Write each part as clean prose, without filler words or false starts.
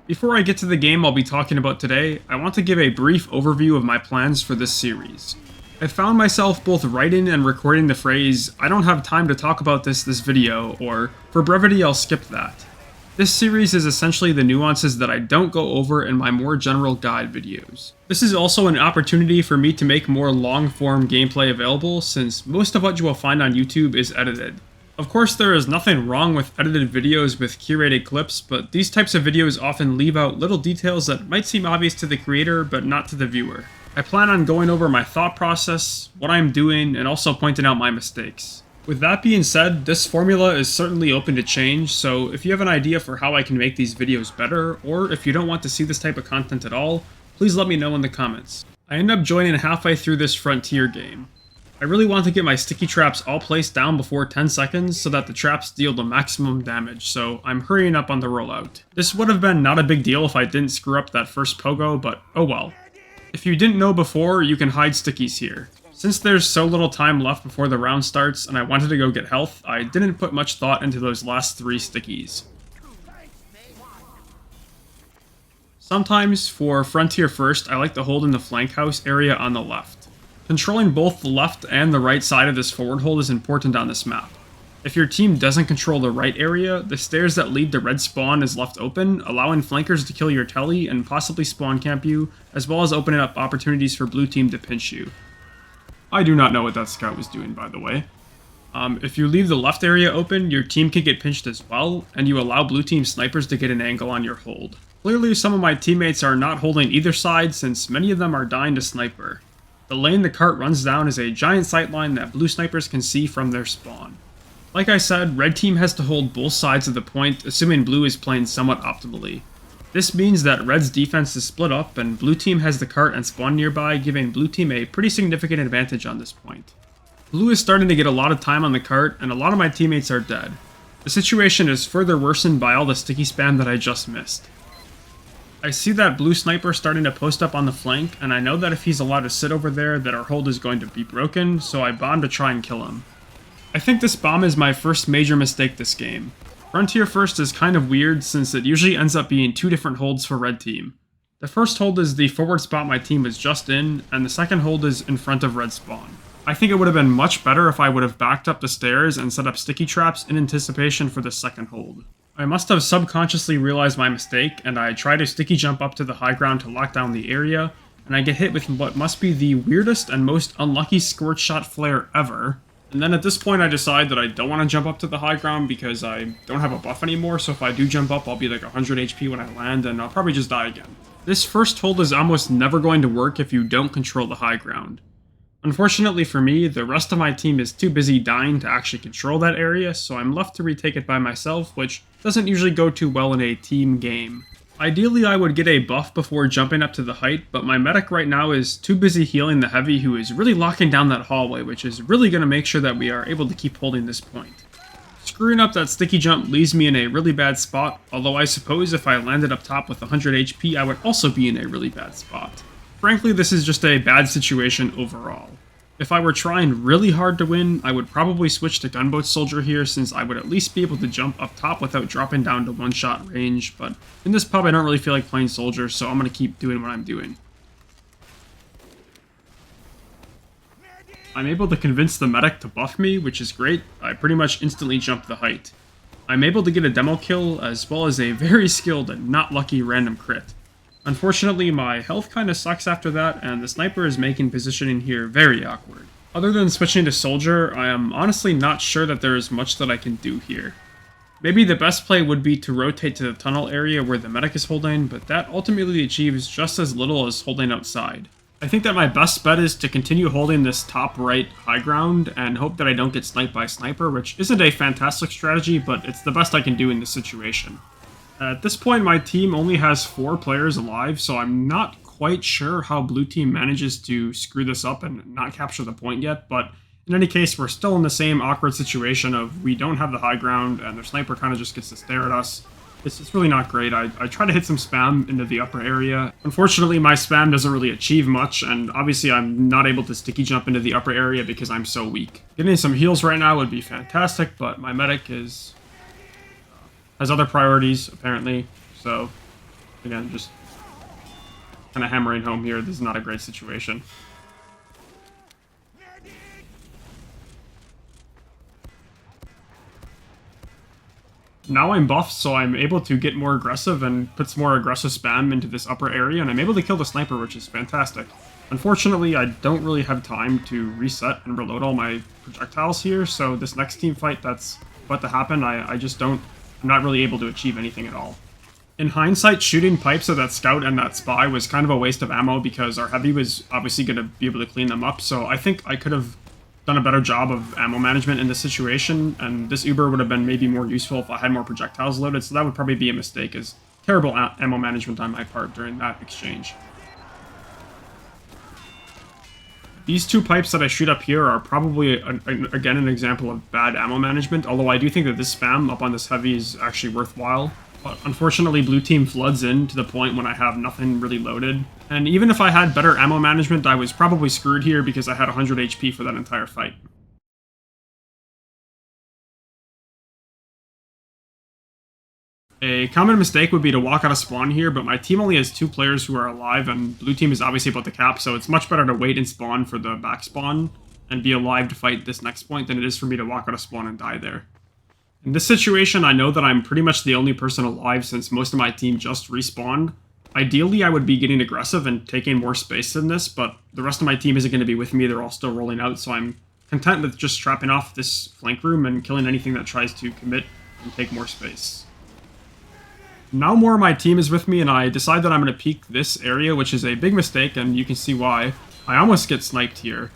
Before I get to the game I'll be talking about today, I want to give a brief overview of my plans for this series. I found myself both writing and recording the phrase, "I don't have time to talk about this video," or, "For brevity I'll skip that." This series is essentially the nuances that I don't go over in my more general guide videos. This is also an opportunity for me to make more long-form gameplay available, since most of what you will find on YouTube is edited. Of course, there is nothing wrong with edited videos with curated clips, but these types of videos often leave out little details that might seem obvious to the creator, but not to the viewer. I plan on going over my thought process, what I'm doing, and also pointing out my mistakes. With that being said, this formula is certainly open to change, so if you have an idea for how I can make these videos better, or if you don't want to see this type of content at all, please let me know in the comments. I end up joining halfway through this Frontier game. I really want to get my sticky traps all placed down before 10 seconds so that the traps deal the maximum damage, so I'm hurrying up on the rollout. This would have been not a big deal if I didn't screw up that first pogo, but oh well. If you didn't know before, you can hide stickies here. Since there's so little time left before the round starts and I wanted to go get health, I didn't put much thought into those last 3 stickies. Sometimes, for Frontier first, I like to hold in the flank house area on the left. Controlling both the left and the right side of this forward hold is important on this map. If your team doesn't control the right area, the stairs that lead to red spawn is left open, allowing flankers to kill your telly and possibly spawn camp you, as well as opening up opportunities for blue team to pinch you. I do not know what that scout was doing, by the way. If you leave the left area open, your team can get pinched as well, and you allow blue team snipers to get an angle on your hold. Clearly, some of my teammates are not holding either side since many of them are dying to sniper. The lane the cart runs down is a giant sightline that blue snipers can see from their spawn. Like I said, red team has to hold both sides of the point, assuming blue is playing somewhat optimally. This means that red's defense is split up, and blue team has the cart and spawn nearby, giving blue team a pretty significant advantage on this point. Blue is starting to get a lot of time on the cart, and a lot of my teammates are dead. The situation is further worsened by all the sticky spam that I just missed. I see that blue sniper starting to post up on the flank, and I know that if he's allowed to sit over there that our hold is going to be broken, so I bomb to try and kill him. I think this bomb is my first major mistake this game. Frontier first is kind of weird since it usually ends up being 2 different holds for red team. The first hold is the forward spot my team was just in, and the second hold is in front of red spawn. I think it would have been much better if I would have backed up the stairs and set up sticky traps in anticipation for the second hold. I must have subconsciously realized my mistake, and I try to sticky jump up to the high ground to lock down the area, and I get hit with what must be the weirdest and most unlucky scorch shot flare ever. And then at this point I decide that I don't want to jump up to the high ground because I don't have a buff anymore, so if I do jump up I'll be like 100 HP when I land, and I'll probably just die again. This first hold is almost never going to work if you don't control the high ground. Unfortunately for me, the rest of my team is too busy dying to actually control that area, so I'm left to retake it by myself, which doesn't usually go too well in a team game. Ideally, I would get a buff before jumping up to the height, but my medic right now is too busy healing the heavy who is really locking down that hallway, which is really going to make sure that we are able to keep holding this point. Screwing up that sticky jump leaves me in a really bad spot, although I suppose if I landed up top with 100 HP, I would also be in a really bad spot. Frankly, this is just a bad situation overall. If I were trying really hard to win, I would probably switch to Gunboat Soldier here since I would at least be able to jump up top without dropping down to one-shot range, but in this pub I don't really feel like playing Soldier, so I'm going to keep doing what I'm doing. I'm able to convince the medic to buff me, which is great. I pretty much instantly jump the height. I'm able to get a demo kill, as well as a very skilled and not lucky random crit. Unfortunately, my health kinda sucks after that, and the sniper is making positioning here very awkward. Other than switching to Soldier, I am honestly not sure that there is much that I can do here. Maybe the best play would be to rotate to the tunnel area where the medic is holding, but that ultimately achieves just as little as holding outside. I think that my best bet is to continue holding this top right high ground and hope that I don't get sniped by sniper, which isn't a fantastic strategy, but it's the best I can do in this situation. At this point, my team only has 4 players alive, so I'm not quite sure how blue team manages to screw this up and not capture the point yet, but in any case, we're still in the same awkward situation of we don't have the high ground, and their sniper kind of just gets to stare at us. It's really not great. I try to hit some spam into the upper area. Unfortunately, my spam doesn't really achieve much, and obviously I'm not able to sticky jump into the upper area because I'm so weak. Getting some heals right now would be fantastic, but my medic has other priorities, apparently, so Again, just kind of hammering home here. This is not a great situation. Now I'm buffed, so I'm able to get more aggressive and put some more aggressive spam into this upper area, and I'm able to kill the sniper, which is fantastic. Unfortunately, I don't really have time to reset and reload all my projectiles here, so this next team fight that's about to happen, I'm not really able to achieve anything at all. In hindsight, shooting pipes at that scout and that spy was kind of a waste of ammo because our heavy was obviously going to be able to clean them up, so I think I could have done a better job of ammo management in this situation, and this Uber would have been maybe more useful if I had more projectiles loaded, so that would probably be a mistake, as terrible ammo management on my part during that exchange. These two pipes that I shoot up here are probably, again, an example of bad ammo management, although I do think that this spam up on this heavy is actually worthwhile. But unfortunately, blue team floods in to the point when I have nothing really loaded. And even if I had better ammo management, I was probably screwed here because I had 100 HP for that entire fight. A common mistake would be to walk out of spawn here, but my team only has 2 players who are alive, and blue team is obviously about to cap, so it's much better to wait and spawn for the back spawn and be alive to fight this next point than it is for me to walk out of spawn and die there. In this situation, I know that I'm pretty much the only person alive since most of my team just respawned. Ideally, I would be getting aggressive and taking more space than this, but the rest of my team isn't going to be with me. They're all still rolling out, so I'm content with just trapping off this flank room and killing anything that tries to commit and take more space. Now more of my team is with me, and I decide that I'm going to peek this area, which is a big mistake, and you can see why. I almost get sniped here.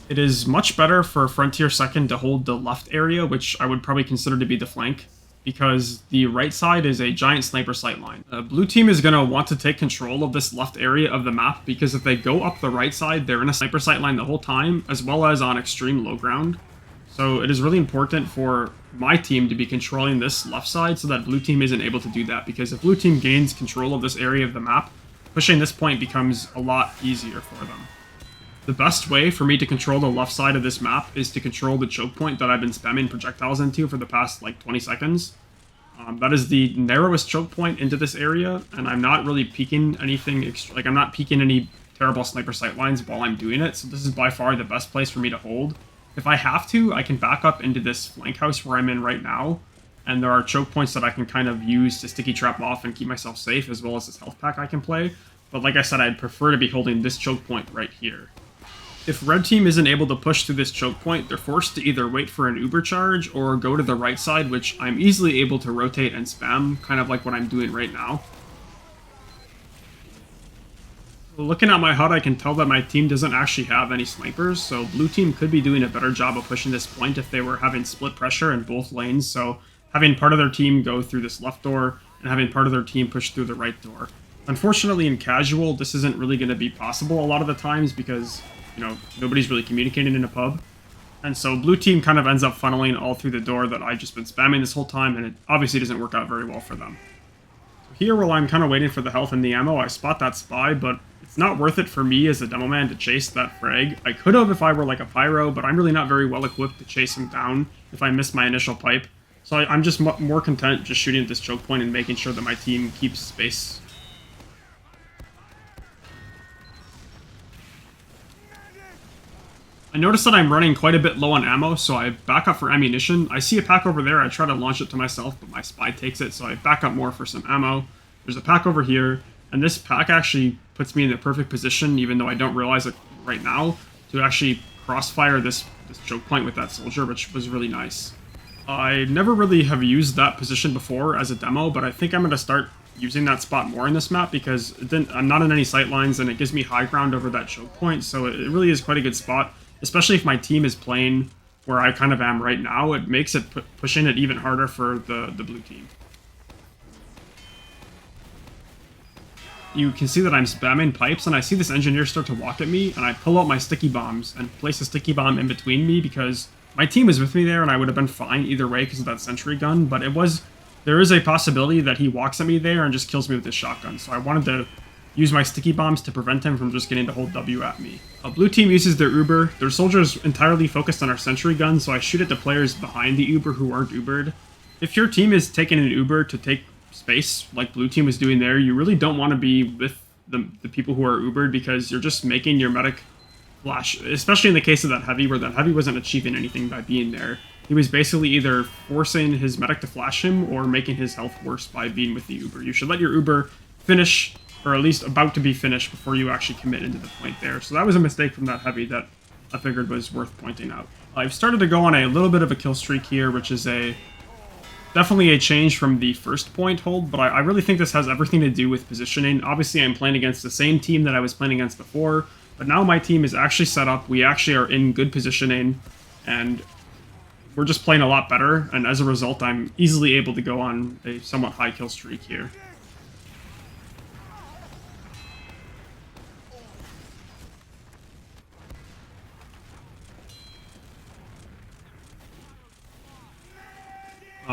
It is much better for Frontier 2nd to hold the left area, which I would probably consider to be the flank, because the right side is a giant sniper sightline. Blue team is going to want to take control of this left area of the map, because if they go up the right side, they're in a sniper sightline the whole time, as well as on extreme low ground. So it is really important for my team to be controlling this left side so that blue team isn't able to do that, because if blue team gains control of this area of the map, pushing this point becomes a lot easier for them. The best way for me to control the left side of this map is to control the choke point that I've been spamming projectiles into for the past like 20 seconds. That is the narrowest choke point into this area, and I'm not really peeking anything, I'm not peeking any terrible sniper sightlines while I'm doing it, so this is by far the best place for me to hold. If I have to, I can back up into this flank house where I'm in right now, and there are choke points that I can kind of use to sticky trap off and keep myself safe, as well as this health pack I can play. But like I said, I'd prefer to be holding this choke point right here. If red team isn't able to push through this choke point, they're forced to either wait for an Uber charge or go to the right side, which I'm easily able to rotate and spam, kind of like what I'm doing right now. Looking at my HUD, I can tell that my team doesn't actually have any snipers, so blue team could be doing a better job of pushing this point if they were having split pressure in both lanes, so having part of their team go through this left door and having part of their team push through the right door. Unfortunately, in casual, this isn't really going to be possible a lot of the times because, you know, nobody's really communicating in a pub. And so blue team kind of ends up funneling all through the door that I've just been spamming this whole time, and it obviously doesn't work out very well for them. So here, while I'm kind of waiting for the health and the ammo, I spot that spy, but it's not worth it for me as a Demoman to chase that frag. I could have if I were like a Pyro, but I'm really not very well equipped to chase him down if I miss my initial pipe. So I'm just more content just shooting at this choke point and making sure that my team keeps space. I notice that I'm running quite a bit low on ammo, so I back up for ammunition. I see a pack over there, I try to launch it to myself, but my spy takes it, so I back up more for some ammo. There's a pack over here, and this pack actually puts me in the perfect position, even though I don't realize it right now, to actually crossfire this choke point with that soldier, which was really nice. I never really have used that position before as a demo, but I think I'm going to start using that spot more in this map because I'm not in any sightlines, and it gives me high ground over that choke point, so it really is quite a good spot. Especially if my team is playing where I kind of am right now, it makes it pushing it even harder for the blue team. You can see that I'm spamming pipes, and I see this engineer start to walk at me, and I pull out my sticky bombs and place a sticky bomb in between me because my team is with me there, and I would have been fine either way because of that sentry gun, but there is a possibility that he walks at me there and just kills me with his shotgun, so I wanted to use my sticky bombs to prevent him from just getting to hold W at me. Blue team uses their Uber. Their soldiers entirely focused on our sentry gun, so I shoot at the players behind the Uber who aren't Ubered. If your team is taking an Uber to take space like blue team was doing there, you really don't want to be with the people who are Ubered, because you're just making your medic flash, especially in the case of that heavy, where that heavy wasn't achieving anything by being there. He was basically either forcing his medic to flash him or making his health worse by being with the Uber. You should let your Uber finish, or at least about to be finished, before you actually commit into the point there. So that was a mistake from that heavy that I figured was worth pointing out. I've started to go on a little bit of a kill streak here, which is definitely a change from the first point hold, but I really think this has everything to do with positioning. Obviously, I'm playing against the same team that I was playing against before, but now my team is actually set up. We actually are in good positioning, and we're just playing a lot better, and as a result, I'm easily able to go on a somewhat high kill streak here.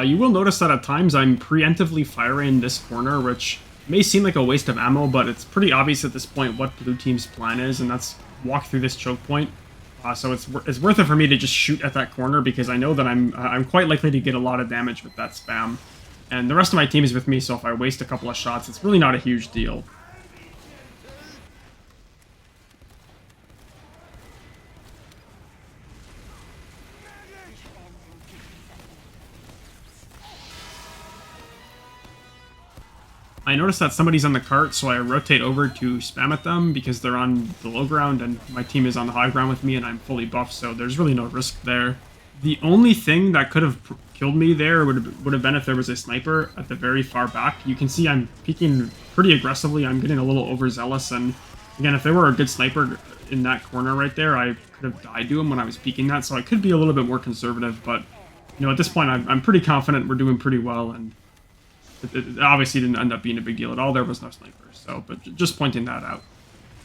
You will notice that at times I'm preemptively firing this corner, which may seem like a waste of ammo, but it's pretty obvious at this point what blue team's plan is, and that's walk through this choke point. So it's worth it for me to just shoot at that corner, because I know that I'm quite likely to get a lot of damage with that spam. And the rest of my team is with me, so if I waste a couple of shots, it's really not a huge deal. I notice that somebody's on the cart, so I rotate over to spam at them because they're on the low ground and my team is on the high ground with me and I'm fully buffed, so there's really no risk there. The only thing that could have killed me there would have been if there was a sniper at the very far back. You can see I'm peeking pretty aggressively. I'm getting a little overzealous, and again, if there were a good sniper in that corner right there, I could have died to him when I was peeking that, so I could be a little bit more conservative, but you know, at this point I'm pretty confident we're doing pretty well, and it obviously didn't end up being a big deal at all. There was no snipers, so, but just pointing that out.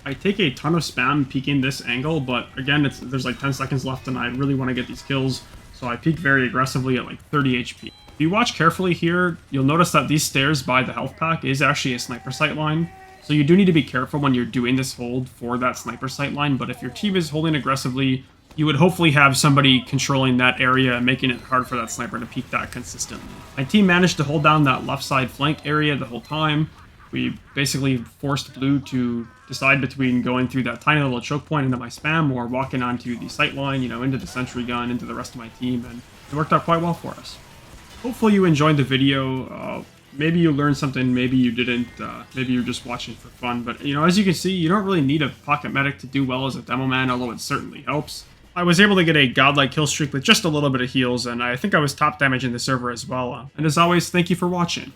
I take a ton of spam peeking this angle, but again, there's like 10 seconds left and I really want to get these kills, so I peek very aggressively at like 30 HP. If you watch carefully here, you'll notice that these stairs by the health pack is actually a sniper sight line, so you do need to be careful when you're doing this hold for that sniper sight line, but if your team is holding aggressively, you would hopefully have somebody controlling that area and making it hard for that sniper to peek that consistently. My team managed to hold down that left side flank area the whole time. We basically forced blue to decide between going through that tiny little choke point into my spam or walking onto the sight line, you know, into the sentry gun, into the rest of my team, and it worked out quite well for us. Hopefully you enjoyed the video. Maybe you learned something, maybe you didn't, maybe you're just watching for fun, but you know, as you can see, you don't really need a pocket medic to do well as a Demoman, although it certainly helps. I was able to get a godlike kill streak with just a little bit of heals, and I think I was top damage in the server as well. And as always, thank you for watching.